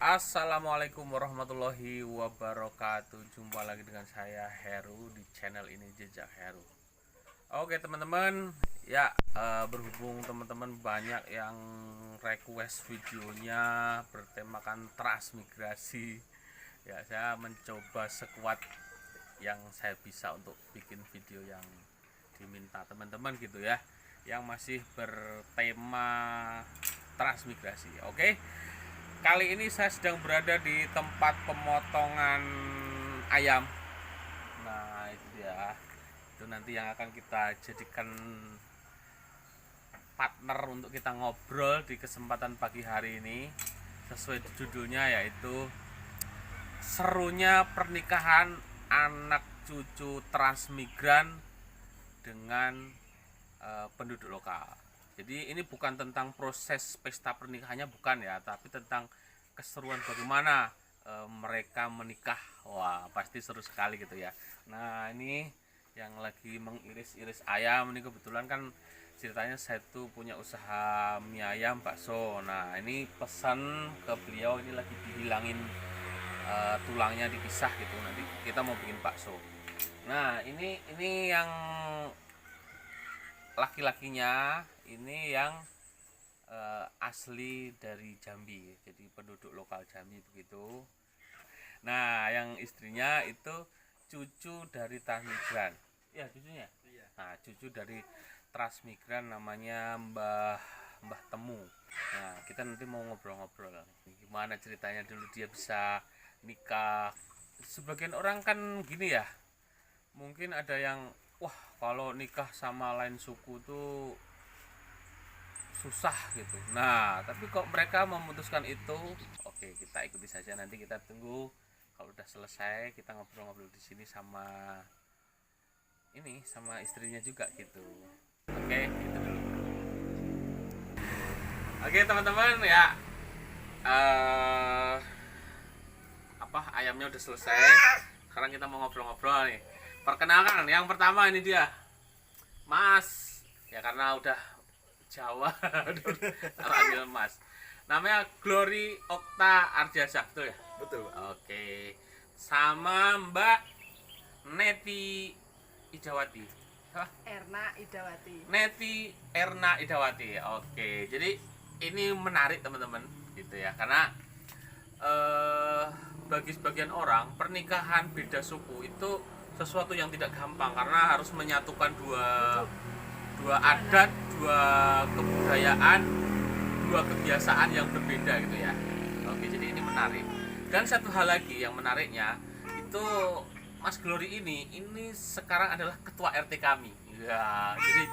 Assalamualaikum warahmatullahi wabarakatuh. Jumpa lagi dengan saya Heru di channel ini, Jejak Heru. Oke teman-teman, ya berhubung teman-teman banyak yang request videonya bertemakan transmigrasi, ya saya mencoba sekuat yang saya bisa untuk bikin video yang diminta teman-teman gitu ya, yang masih bertema transmigrasi. Oke. Kali ini saya sedang berada di tempat pemotongan ayam. Nah, itu dia. Itu nanti yang akan kita jadikan partner untuk kita ngobrol di kesempatan pagi hari ini. Sesuai judulnya yaitu serunya pernikahan anak cucu transmigran dengan penduduk lokal. Jadi ini bukan tentang proses pesta pernikahannya, bukan ya, tapi tentang keseruan bagaimana mereka menikah. Wah, pasti seru sekali gitu ya. Nah, ini yang lagi mengiris-iris ayam ini kebetulan kan ceritanya saya tuh punya usaha mie ayam bakso. Nah, ini pesan ke beliau, ini lagi dihilangin tulangnya, dipisah gitu. Nanti kita mau bikin bakso. Nah, ini yang laki-lakinya ini yang asli dari Jambi, jadi penduduk lokal Jambi begitu. Nah, yang istrinya itu cucu dari transmigran. Ya, cucunya. Iya. Nah, cucu dari transmigran namanya Mbah Temu. Nah, kita nanti mau ngobrol-ngobrol. Gimana ceritanya dulu dia bisa nikah. Sebagian orang kan gini ya. Mungkin ada yang wah, kalau nikah sama lain suku tuh susah gitu. Nah, tapi kok mereka memutuskan itu, oke, kita ikuti saja. Nanti kita tunggu kalau udah selesai kita ngobrol-ngobrol di sini sama istrinya juga gitu. Oke, itu dulu. Oke, teman-teman ya. Ayamnya udah selesai. Sekarang kita mau ngobrol-ngobrol nih. Perkenalkan, yang pertama ini dia Mas, ya karena udah Jawa panggil Mas. Namanya Glory Okta Arjasa, betul ya? Betul, Pak. Oke. Sama Mbak Neti Idawati. Hah? Neti Erna Idawati. Oke. Jadi ini menarik teman-teman gitu ya, karena bagi sebagian orang pernikahan beda suku itu sesuatu yang tidak gampang karena harus menyatukan dua adat, dua kebudayaan, dua kebiasaan yang berbeda gitu ya. Oke, jadi ini menarik. Dan satu hal lagi yang menariknya itu Mas Glory ini sekarang adalah ketua RT kami. Ya, jadi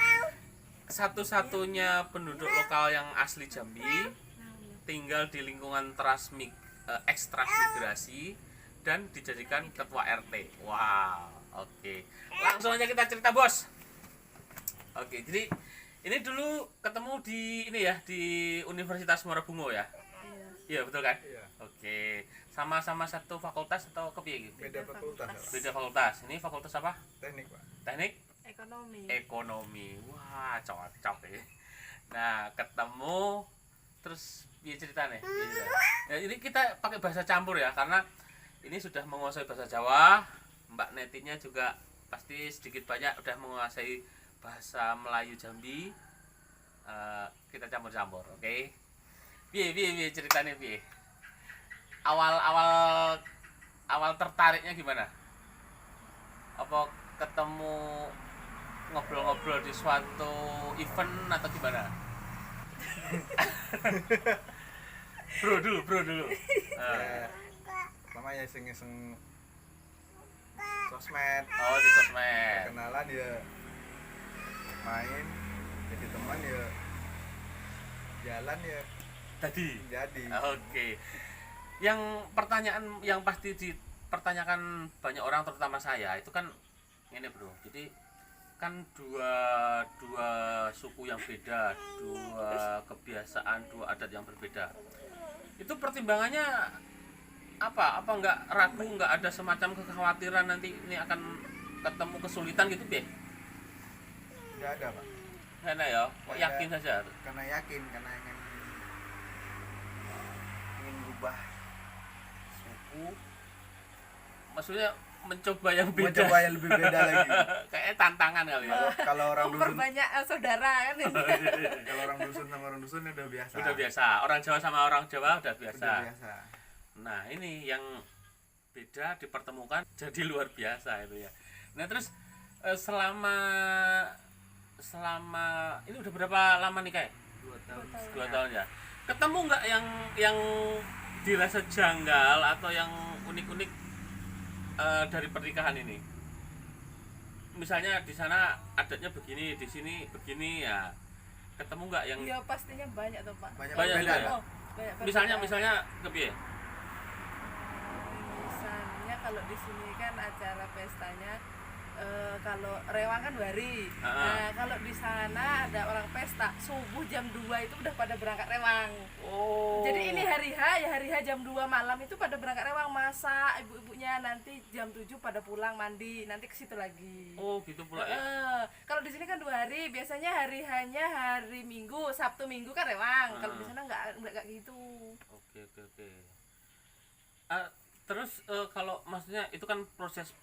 satu-satunya penduduk lokal yang asli Jambi tinggal di lingkungan ekstransmigrasi dan dijadikan ketua RT. Wow, oke. Langsung aja kita cerita, Bos. Oke, jadi ini dulu ketemu di di Universitas Muara Bungo ya? Iya. Iya, betul kan? Iya. Oke. Sama-sama satu fakultas atau kepiye gitu? Beda fakultas. Beda fakultas. Ini fakultas apa? Teknik, Pak. Teknik ekonomi. Wah, cocok ya. Nah, ketemu terus piye ceritanya? Ya, ini kita pakai bahasa campur ya, karena ini sudah menguasai bahasa Jawa. Mbak Netinya juga pasti sedikit banyak udah menguasai bahasa Melayu Jambi. Kita campur-campur, oke? Piye ceritanya piye? Awal tertariknya gimana? Apa ketemu ngobrol-ngobrol di suatu event atau gimana? bro dulu. Pertama ya iseng-iseng sosmed. Oh, di sosmed. Kenalan ya, main jadi teman ya, jalan ya Tadi. jadi. Oke. Yang pertanyaan yang pasti dipertanyakan banyak orang terutama saya itu kan ini, Bro. Jadi kan dua suku yang beda, dua kebiasaan, dua adat yang berbeda. Itu pertimbangannya apa nggak ragu, nggak ada semacam kekhawatiran nanti ini akan ketemu kesulitan gitu, Be? Nggak ada, Pak. Nggak ada ya, kok yakin saja? Karena ingin berubah Maksudnya mencoba yang beda. Mencoba yang lebih beda lagi. Kayak tantangan kali ya. Kalau orang dusun, Memperbanyak saudara kan ini. kalau orang dusun sama orang dusun udah biasa. Udah biasa. Orang Jawa sama orang Jawa udah biasa. Udah biasa. Nah, ini yang beda dipertemukan jadi luar biasa itu ya. Nah, terus selama ini udah berapa lama nih kayak? 2 tahun. 2 tahun ya. Ketemu nggak yang dirasa janggal atau yang unik-unik dari pernikahan ini? Misalnya di sana adatnya begini, di sini begini ya. Ketemu nggak yang Iya pastinya banyak tuh Pak. Banyak Banyak perbedaan. juga ya? Oh, banyak misalnya perbedaan. kepiye? Misalnya kalau di sini kan acara pestanya kalau rewang kan 2 hari. Nah, kalau di sana ada orang pesta subuh jam 2 itu udah pada berangkat rewang. Oh. Jadi ini hari H jam 2 malam itu pada berangkat rewang, masak ibu-ibunya, nanti jam 7 pada pulang mandi, nanti ke situ lagi. Oh, gitu pula ya. Kalau di sini kan 2 hari, biasanya hari hanya hari Minggu, Sabtu Minggu kan rewang. Kalau di sana enggak gitu. Oke. Terus kalau maksudnya itu kan proses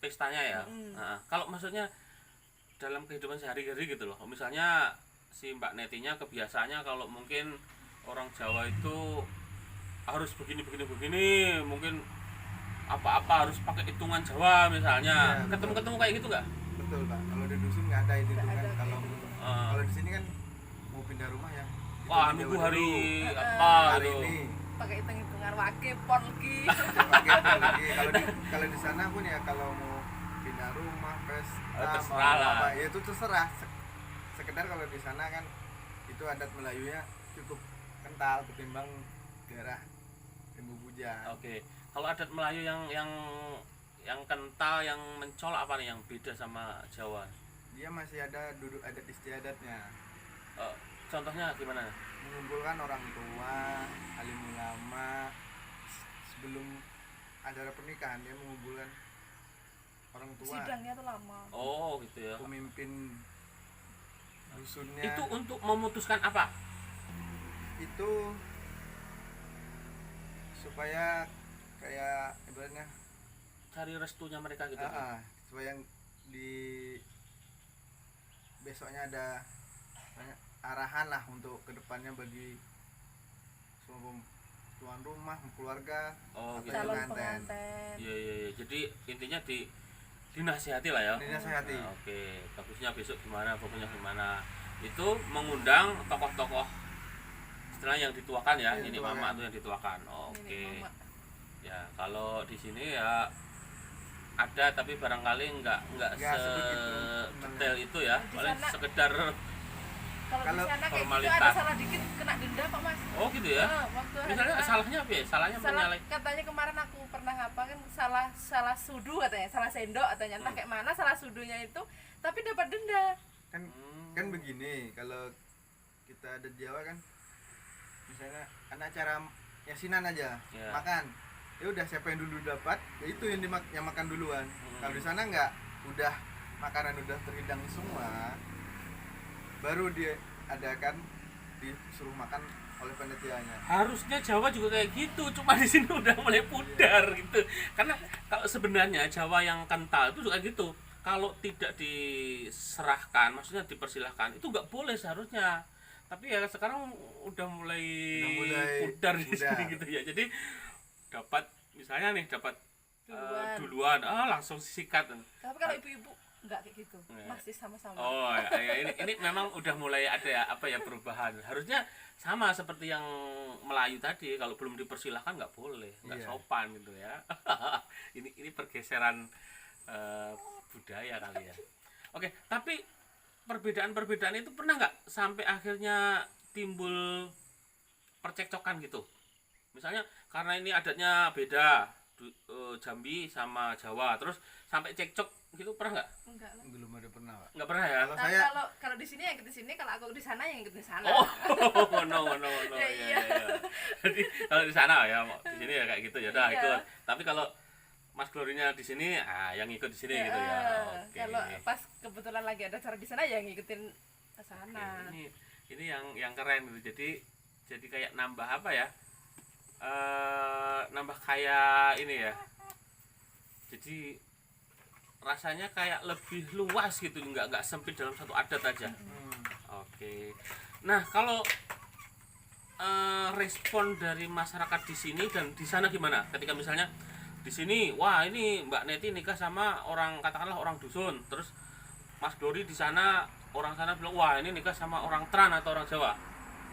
pestanya ya. Nah, kalau maksudnya dalam kehidupan sehari-hari gitu loh. Misalnya si Mbak Netinya kebiasaannya kalau mungkin orang Jawa itu harus begini, mungkin apa-apa harus pakai hitungan Jawa misalnya. Iya, Ketemu kayak gitu nggak? Betul Pak. Kalau di dusun nggak ada itu Nggak kan. ada Kalau kayak kalau di sini kan mau pindah rumah ya. Wah, hitungin nunggu Jawa hari dulu. apa Hari gitu. ini. Pakai hitung-hitungan wake pon ki. Pakai lagi. Kalau di sana pun ya kalau mau pindah rumah, pesta, Terserah mau lah. apa, ya itu terserah. Sekedar kalau di sana kan itu adat Melayunya cukup kental ketimbang daerah Rimbu Bujan. Oke. Kalau adat Melayu yang kental, yang mencolok apa nih yang beda sama Jawa? Dia masih ada duduk adat istiadatnya. Contohnya gimana? Mengumpulkan orang tua, alim ulama sebelum acara pernikahan, dia mengumpulkan orang tua, Sidangnya tuh lama. Oh, gitu ya. pemimpin dusunnya. Itu untuk memutuskan apa? Itu supaya kayak ibaratnya Cari restunya mereka gitu. supaya yang di besoknya ada banyak arahan lah untuk kedepannya bagi semua tuan rumah, keluarga, Oh, atau gitu. Calon pengantin. pengantin. Iya. Jadi intinya dinasihati lah ya. Dinasihati. Nah, oke, bagusnya besok gimana, pokoknya gimana. Itu mengundang tokoh-tokoh istilah yang dituakan ya. Iya, Ini dituakan. mama tuh yang dituakan. Oke. Nenek mama. Ya, kalau di sini ya ada tapi barangkali nggak Nggak sebegitu. detail itu ya. Di Paling sana- sekedar Kalau Kalau di sana kayak gitu formalitas. ada salah dikit kena denda Pak Mas. oh gitu ya. Waktu hari Misalnya H. salahnya apa ya? Salahnya salah menyalahi. katanya kemarin aku pernah apa kan salah sudu katanya, salah sendok katanya, entah kayak mana salah sudunya itu, tapi dapat denda. Kan kan begini, kalau kita ada di Jawa kan misalnya kan acara yasinan aja, Iya. makan. Ya udah siapa yang dulu dapat, ya itu yang makan duluan. Kalau di sana enggak, udah makanan udah terhidang semua. Baru dia adakan disuruh makan oleh panitianya. Harusnya Jawa juga kayak gitu, cuma di sini udah mulai pudar gitu. Karena kalau sebenarnya Jawa yang kental itu juga gitu. Kalau tidak diserahkan, maksudnya dipersilahkan, itu nggak boleh seharusnya. Tapi ya sekarang udah mulai pudar di pudar. sini gitu ya. Jadi dapat misalnya nih dapat Duluan. duluan, langsung sikat. Tapi kalau ibu-ibu enggak kayak gitu, Nggak. masih sama-sama. Oh, ya, ini memang udah mulai ada ya, apa ya perubahan. Harusnya sama seperti yang Melayu tadi, kalau belum dipersilahkan nggak boleh, nggak Iya. sopan gitu ya. ini pergeseran budaya kali ya. Oke, tapi perbedaan-perbedaan itu pernah nggak sampai akhirnya timbul percekcokan gitu? Misalnya karena ini adatnya beda, Jambi sama Jawa, terus sampai cekcok gitu pernah nggak? Enggak lah. Belum ada pernah, Pak. Nggak pernah ya? Kalau Nah, saya kalau di sini yang ikut di sini, kalau aku di sana yang ikut di sana. Oh, no. Ya, Iya. Jadi kalau di sana ya, di sini ya kayak gitu ya udah Iya. ikut. Tapi kalau Mas Glorinya di sini, yang ikut di sini gitu ya. Oke. Kalau pas kebetulan lagi ada acara di sana ya ngikutin ke sana. Oke, ini yang keren gitu. Jadi kayak nambah apa ya? nambah kayak ini ya. Jadi rasanya kayak lebih luas gitu, nggak sempit dalam satu adat aja. Oke. Nah, kalau respon dari masyarakat di sini dan di sana gimana? Ketika misalnya di sini, wah ini Mbak Neti nikah sama orang, katakanlah orang dusun, terus Mas Glory di sana, orang sana bilang, wah ini nikah sama orang Tran atau orang Jawa.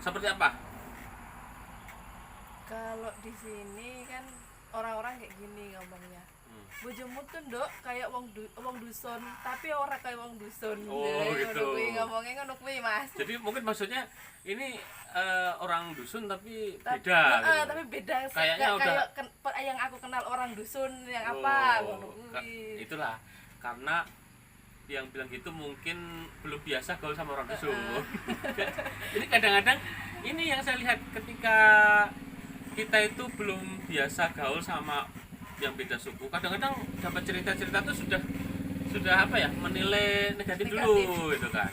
Seperti apa? Kalau di sini kan orang-orang kayak gini ngomongnya. Bojomu tuh nduk kayak wong dusun, tapi ora kayak wong dusun. Oh, Jadi, gitu. ngono kuwi ngomongnya ngono kuwi, Mas. Jadi mungkin maksudnya ini orang dusun tapi Ta- beda gitu. tapi beda Kayaknya nggak udah- kayak yang aku kenal orang dusun yang apa Oh, ngono kuwi. itulah karena yang bilang gitu mungkin belum biasa gaul sama orang dusun. Jadi kadang-kadang ini yang saya lihat ketika kita itu belum biasa gaul sama yang beda suku, kadang-kadang dapat cerita-cerita tuh sudah apa ya, menilai negatif dulu gitu kan.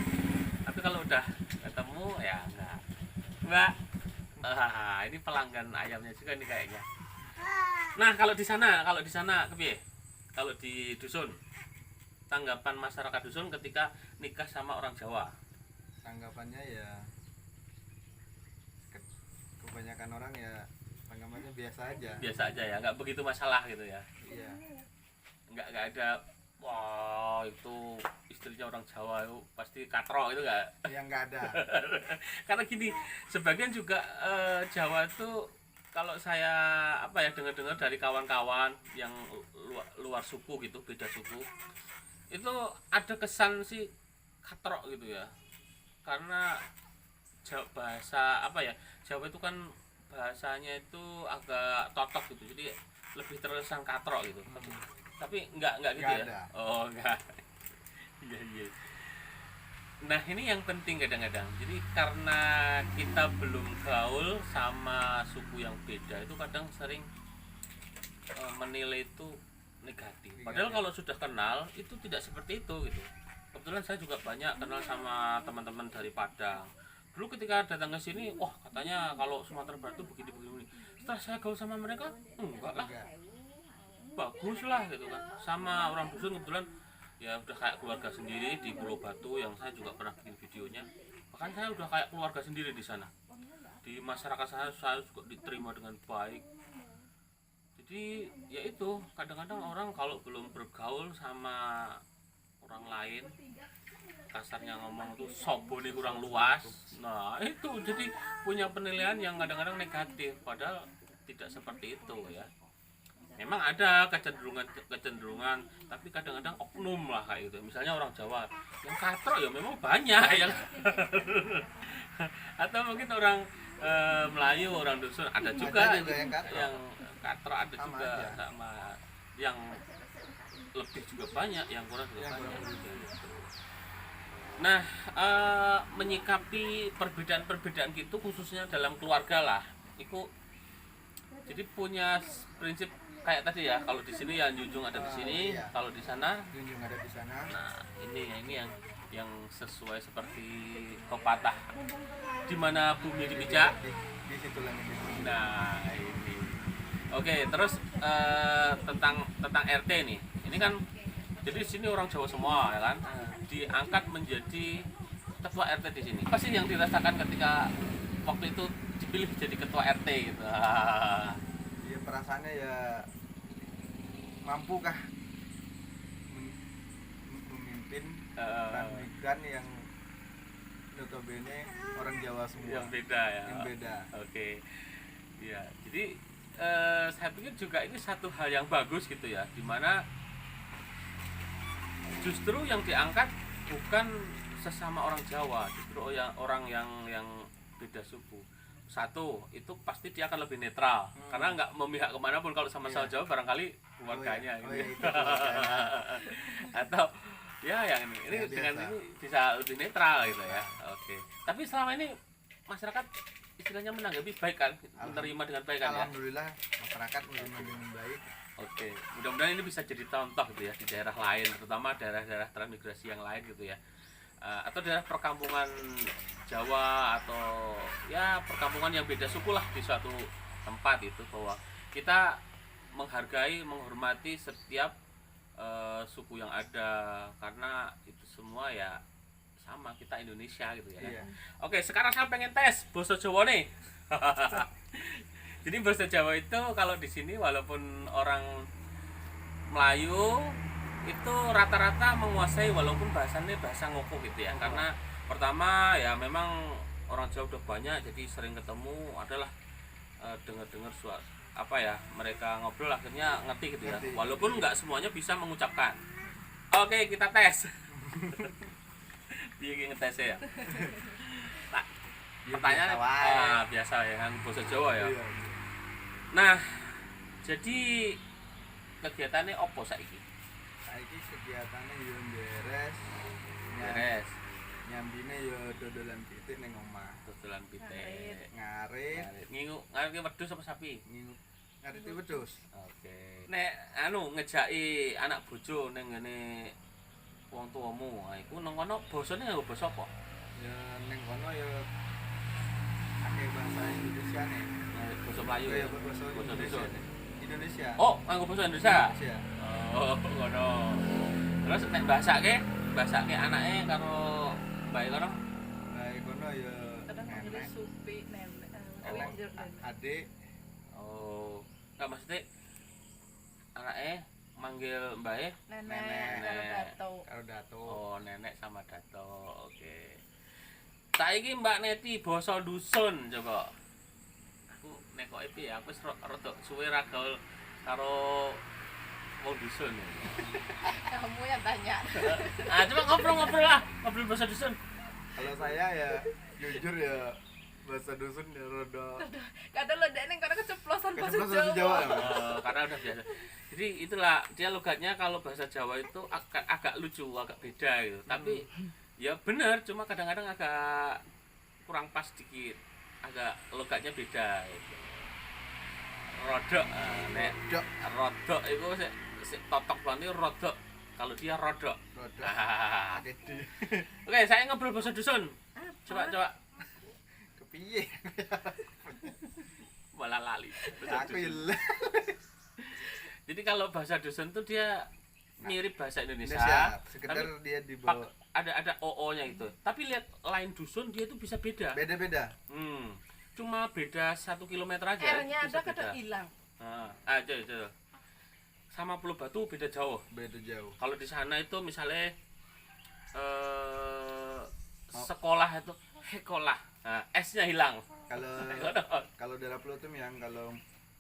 Tapi kalau udah ketemu ya enggak. Mbak, ini pelanggan ayamnya juga nih kayaknya. Nah, kalau di sana kepiye? Kalau di dusun, tanggapan masyarakat dusun ketika nikah sama orang Jawa. Tanggapannya ya kebanyakan orang ya tanggapannya biasa aja. Biasa aja ya, nggak begitu masalah gitu ya. Iya. Nggak ada, wah itu istrinya orang Jawa itu pasti katro itu nggak. Yang nggak ada. Karena gini, sebagian juga Jawa itu kalau saya apa ya dengar-dengar dari kawan-kawan yang luar suku gitu, beda suku, itu ada kesan sih katrok gitu ya. Karena bahasa apa ya, Jawa itu kan bahasanya itu agak totok gitu, jadi lebih terkesan katrok gitu. Tapi enggak gitu Nggak ya. ada. Oh enggak. Iya. Nah ini yang penting kadang-kadang. Jadi karena kita belum gaul sama suku yang beda, itu kadang sering menilai itu negatif. Padahal kalau sudah kenal itu tidak seperti itu gitu. Kebetulan saya juga banyak kenal sama teman-teman dari Padang. Dulu ketika datang ke sini, wah katanya kalau Sumatera Barat itu begini. Setelah saya gaul sama mereka, enggak lah, Enggak. bagus lah gitu kan. Sama orang dusun kebetulan ya udah kayak keluarga sendiri di Pulau Batu yang saya juga pernah bikin videonya. Bahkan saya udah kayak keluarga sendiri di sana. Di masyarakat saya juga diterima dengan baik. Jadi ya itu, kadang-kadang orang kalau belum bergaul sama orang lain, kasarnya ngomong tuh sobone kurang luas. Nah itu jadi punya penilaian yang kadang-kadang negatif, padahal tidak seperti itu ya. Memang ada kecenderungan, tapi kadang-kadang oknum lah kayak gitu. Misalnya orang Jawa yang katro ya memang banyak yang atau mungkin orang Melayu, orang dusun ada juga yang katro. yang katro ada Sama juga aja. sama yang lebih juga banyak, yang kurang juga Yang banyak kurang. gitu. Nah, menyikapi perbedaan-perbedaan gitu khususnya dalam keluarga lah, itu jadi punya prinsip kayak tadi ya, kalau di sini ya junjung ada di sini, Iya. kalau di sana, Junjung ada di sana. nah ini yang sesuai seperti pepatah, di mana bumi dipijak. Di situ langit itu. Nah ini, oke, terus tentang RT nih, ini kan jadi di sini orang Jawa semua ya kan, diangkat menjadi ketua RT di sini. Apa sih yang dirasakan ketika waktu itu dipilih jadi ketua RT gitu? Ya perasaannya ya mampukah memimpin migran yang notabene orang Jawa semua. Yang beda ya. Yang beda. Oke, ya jadi saya pikir juga ini satu hal yang bagus gitu ya, dimana justru yang diangkat bukan sesama orang Jawa, justru orang yang beda suku. Satu, itu pasti dia akan lebih netral, karena nggak memihak kemanapun. Kalau sama-sama Iya. Jawa barangkali keluarganya Oh gitu. iya, itu keluarganya. Atau ya yang ini Ya, dengan biasa. ini bisa lebih netral gitu ya. Oke. Tapi selama ini masyarakat istilahnya menanggapi baik kan, menerima dengan baik kan ya. Alhamdulillah masyarakat menerima dengan baik. Oke, mudah-mudahan ini bisa jadi contoh gitu ya di daerah lain, terutama daerah-daerah transmigrasi yang lain gitu ya. Atau daerah perkampungan Jawa atau ya perkampungan yang beda suku lah di suatu tempat itu, bahwa kita menghargai, menghormati setiap suku yang ada, karena itu semua ya sama, kita Indonesia gitu ya. Iya. Oke, sekarang saya pengen tes bahasa Jawa nih. Jadi bahasa Jawa itu kalau di sini walaupun orang Melayu itu rata-rata menguasai, walaupun bahasanya bahasa ngoko gitu ya. Karena pertama ya memang orang Jawa udah banyak, jadi sering ketemu, adalah dengar-dengar suara apa ya, mereka ngobrol akhirnya ngerti gitu ya. Ngerti. Walaupun nggak semuanya bisa mengucapkan. Oke, kita tes. Dia ngetesnya ya. Nah, pertanyaan biasa ya kan bahasa Jawa ya. Iya. Nah, jadi kegiatannya opo saiki? Saiki kegiatannya yo beres. Beres, Nyambine yo dodolan pitik ning omah. dodolan pitik. Ngarit, Ngarit wedhus apa sapi? ngarit wedhus. Oke. Nek ngejaki anak bojo ning ngene wong tuamu, iku nang kono basane nggo basa apa? Ya ning kono yo akeh bahasa Indonesia nih. Basa Melayu. Ya bahasa Basa Indonesia. dusun. nih. Indonesia. Oh, nganggo basa Indonesia. Indonesia. Oh, ngono. Terus nek bahasake anake karo bae kono. Baik kono yo Kadang manggilnya nenek, supi, nenek, Oh. adik, Oh, enggak maksudnya anake manggil mbae. nenek, Nenek. kalau dato. karo dato. Oh, nenek sama dato. Oke. Saiki Mbak Neti basa dusun coba. Aku nek kok iki ya aku wis rada suwe ra gaul karo wong dusun. Kamu yang tanya. Ah, coba ngobrol-ngobrol lah, ngobrol bahasa dusun. Kalau saya ya jujur ya bahasa dusun ya rada Kadang lo dek karena keceplosan bahasa keceplosan bahasa Jawa. Jawa. Oh, karena udah biasa. Jadi itulah dia logatnya, kalau bahasa Jawa itu agak lucu, agak beda gitu. Tapi ya benar, cuma kadang-kadang agak kurang pas dikit. Agak logatnya beda gitu. Rodok, nek rodok itu sik totok banget rodok. Kalau dia rodok. Rada Ah. gede. Oke, saya ngobrol bahasa dusun. Coba Kepiye? malah lali. Bahasa Aku dusun. ilang. Jadi kalau bahasa dusun tuh dia mirip bahasa Indonesia. Sekedar tapi dia dibawa ada OO-nya itu. Tapi lihat lain dusun dia tuh bisa beda. beda-beda. Cuma beda 1 kilometer aja. R-nya bisa ada kadang beda. hilang. Nah, aja. Sama Pulau Batu beda jauh. Beda jauh. Kalau di sana itu misalnya sekolah itu hekolah. Nah, S-nya hilang. Kalau daerah Pulau Tum yang kalau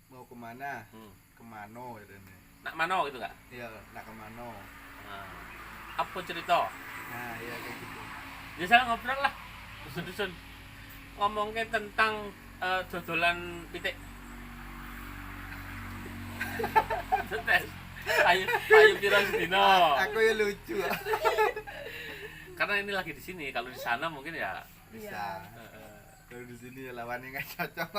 mau kemana, kemano gitu nih. Nak mano gitu nggak? Iya, nak kemano. Nah, apa cerita? Nah, iya kayak gitu. Ya saya ngobrol lah, dusun-dusun ngomongnya tentang dodolan pitik. Tes. Ayo piro sedino. Aku ya lucu. Karena ini lagi di sini, kalau di sana mungkin ya Bisa. eh, Kalau di sini ya lawannya nggak cocok.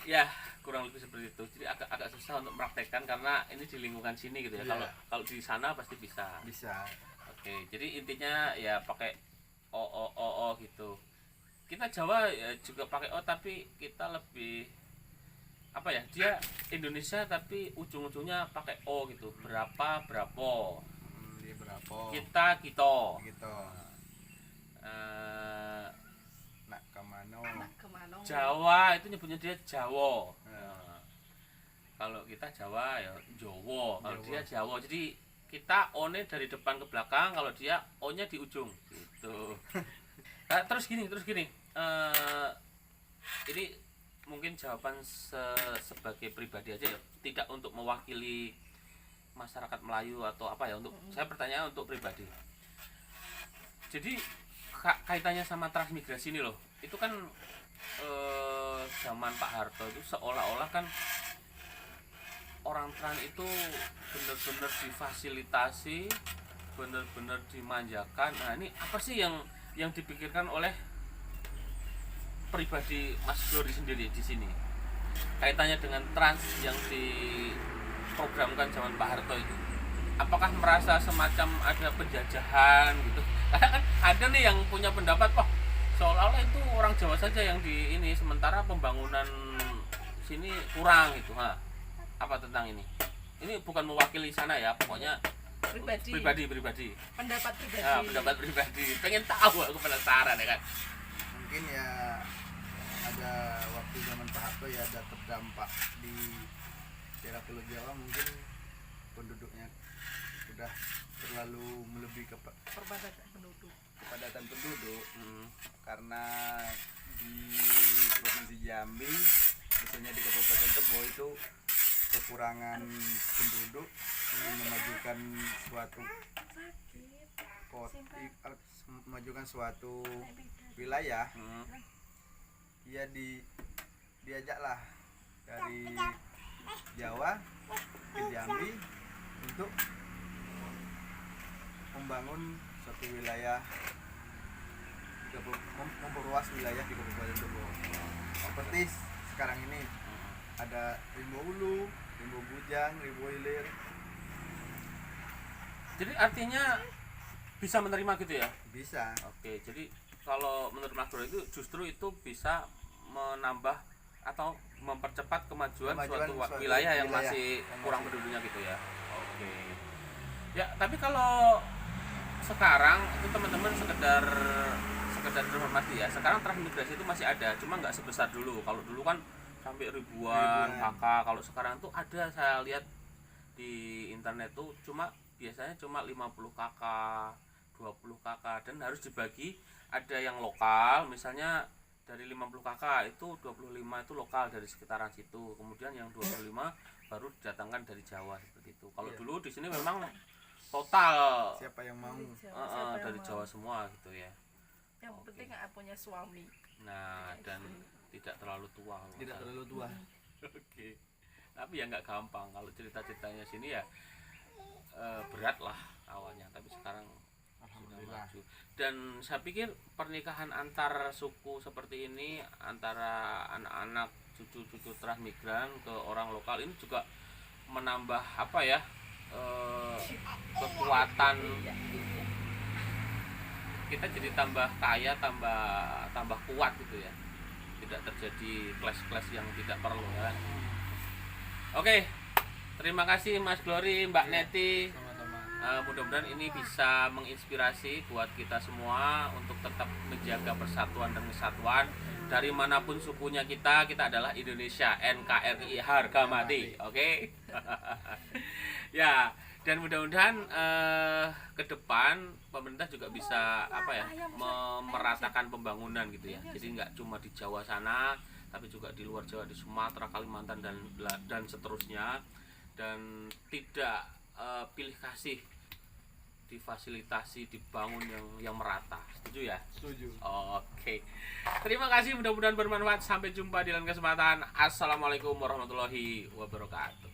ya kurang lebih seperti itu. Jadi agak susah untuk mempraktekkan karena ini di lingkungan sini gitu ya. Iya. Kalau di sana pasti bisa. Bisa. Oke, jadi intinya ya pakai o gitu. Kita Jawa ya juga pakai o, tapi kita lebih apa ya? Dia Indonesia tapi ujung-ujungnya pakai o gitu. Berapa? Dia berapa? Kita. Gitu. Nak kemano? Kemana? Jawa itu nyebutnya dia Jawa. Nah, kalau kita Jawa ya Jowo. Kalau Jawa. dia Jawa. Jadi kita O-nya dari depan ke belakang, kalau dia O-nya di ujung gitu. Nah, terus gini. Ini mungkin jawaban sebagai pribadi aja ya, tidak untuk mewakili masyarakat Melayu atau apa ya, untuk saya pertanyaan untuk pribadi. Jadi kaitannya sama transmigrasi ini loh, itu kan zaman Pak Harto itu seolah-olah kan orang trans itu benar-benar difasilitasi, benar-benar dimanjakan. Nah ini apa sih yang dipikirkan oleh pribadi Mas Glory sendiri di sini kaitannya dengan trans yang diprogramkan zaman Pak Harto itu? Apakah merasa semacam ada penjajahan gitu? Karena kan ada nih yang punya pendapat, oh seolah-olah itu orang Jawa saja yang di ini, sementara pembangunan sini kurang gitu. Apa tentang ini? Ini bukan mewakili sana ya, pokoknya pribadi. Pendapat pribadi. Pendapat pribadi. Pengen tahu, aku penasaran ya kan. Mungkin ya ada waktu zaman Pak Harto ya ada terdampak di daerah Pulau Jawa, mungkin penduduknya udah terlalu melebihi kepadatan penduduk. Karena di Provinsi Jambi, misalnya di Kabupaten Tebo itu kekurangan penduduk ingin memajukan suatu wilayah. Ya diajaklah dari Jawa ke Jambi untuk membangun suatu wilayah, memperluas wilayah di Kabupaten Tebo. Seperti sekarang ini ada Rimbo Hulu, Rimbo Bujang, Rimbo Hilir. Jadi artinya bisa menerima gitu ya? Bisa. Oke, jadi kalau menurut Mas Bro itu justru itu bisa menambah atau mempercepat kemajuan suatu wilayah yang masih kurang penduduknya gitu ya. Oke. Ya, tapi kalau sekarang itu teman-teman sekedar informasi ya. Sekarang transmigrasi itu masih ada, cuma nggak sebesar dulu. Kalau dulu kan sampai ribuan kakak. Kalau sekarang tuh ada, saya lihat di internet tuh biasanya cuma 50 kakak, 20 kakak, dan harus dibagi. Ada yang lokal, misalnya dari 50 kakak itu 25 itu lokal dari sekitaran situ. Kemudian yang 25 baru didatangkan dari Jawa seperti itu. Kalau dulu di sini memang total siapa yang mau dari Jawa semua gitu ya. Yang penting nggak punya suami. Nah, dan tidak terlalu tua. Oke. Tapi ya nggak gampang kalau cerita-ceritanya sini ya berat lah awalnya, tapi sekarang sudah maju. Dan saya pikir pernikahan antar suku seperti ini, antara anak-anak cucu-cucu transmigran ke orang lokal ini juga menambah apa ya, kekuatan kita, jadi tambah kaya, tambah kuat gitu ya. Tidak terjadi clash yang tidak perlu ya. Oke, terima kasih Mas Glory, Mbak Neti. Mudah-mudahan ini bisa menginspirasi buat kita semua untuk tetap menjaga persatuan dan kesatuan. Dari manapun sukunya kita adalah Indonesia, NKRI harga mati. Oke. Ya, dan mudah-mudahan ke depan pemerintah juga bisa meratakan pembangunan gitu ya. Jadi nggak cuma di Jawa sana, tapi juga di luar Jawa, di Sumatera, Kalimantan dan seterusnya. Dan tidak pilih kasih, difasilitasi, dibangun yang merata. Setuju ya? Setuju. Oke. Terima kasih, mudah-mudahan bermanfaat. Sampai jumpa di lain kesempatan. Assalamualaikum warahmatullahi wabarakatuh.